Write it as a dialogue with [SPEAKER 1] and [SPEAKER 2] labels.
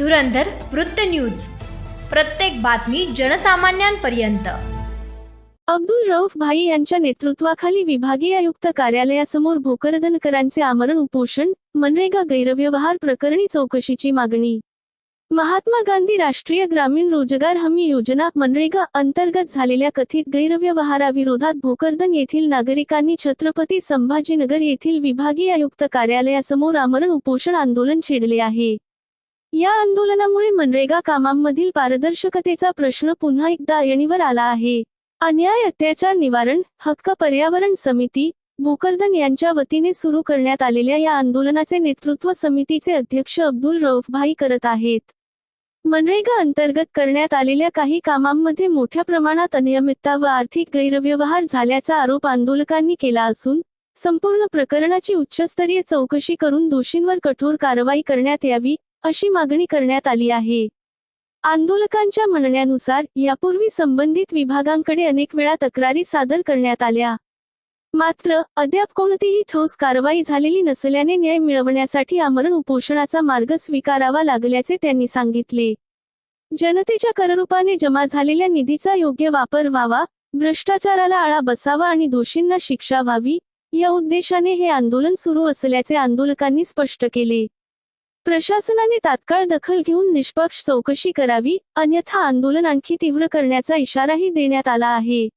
[SPEAKER 1] धुरंधर वृत्त न्यूज, प्रत्येक बातमी जनसामान्यांपर्यंत।
[SPEAKER 2] अब्दुल रऊफ भाई यांच्या नेतृत्वाखाली विभागीय आयुक्त कार्यालयासमोर भोकरदनकरांचे आमरण उपोषण। मनरेगा गैरव्यवहार प्रकरणी चौकशीची मागणी। महात्मा गांधी राष्ट्रीय ग्रामीण रोजगार हमी योजना मनरेगा अंतर्गत झालेल्या कथित गैरव्यवहाराविरोधात भोकरदन येथील नागरिकांनी छत्रपती संभाजीनगर येथील विभागीय आयुक्त कार्यालयासमोर आमरण उपोषण आंदोलन छेडले आहे। या आंदोलनामुळे मनरेगा कामांमधील पारदर्शकतेचा प्रश्न पुन्हा एकदा ऐरणीवर आला आहे। अन्याय अत्याचार निवारण हक्क पर्यावरण समिती भोकरदन यांच्या वतीने सुरू करण्यात आलेल्या या आंदोलनाचे नेतृत्व समितीचे अध्यक्ष अब्दुल रऊफ भाई करत आहेत। मनरेगा अंतर्गत करण्यात आलेल्या काही कामांमध्ये मोठ्या प्रमाणात अनियमितता व आर्थिक गैरव्यवहार झाल्याचा आरोप आंदोलकांनी केला असून संपूर्ण प्रकरणाची उच्चस्तरीय चौकशी करून दोषींवर कठोर कारवाई करण्यात यावी अशी मागणी करण्यात आली आहे। आंदोलकांच्या म्हणण्यानुसार यापूर्वी संबंधित विभागांकडे अनेक वेळा तक्रारी सादर करण्यात आल्या, मात्र अद्याप कोणतीही ठोस कारवाई झालेली नसल्याने न्याय मिळवण्यासाठी आमरण उपोषणाचा मार्ग स्वीकारावा लागल्याचे त्यांनी सांगितले। जनतेच्या कररूपाने जमा झालेल्या निधीचा योग्य वापर व्हावा, भ्रष्टाचाराला आळा बसावा आणि दोषींना शिक्षा व्हावी या उद्देशाने हे आंदोलन सुरू असल्याचे आंदोलकांनी स्पष्ट केले। प्रशासनाने तात्काळ दखल घेऊन निष्पक्ष चौकशी करावी, अन्यथा आंदोलन आणखी तीव्र करण्याचा इशाराही देण्यात आला आहे।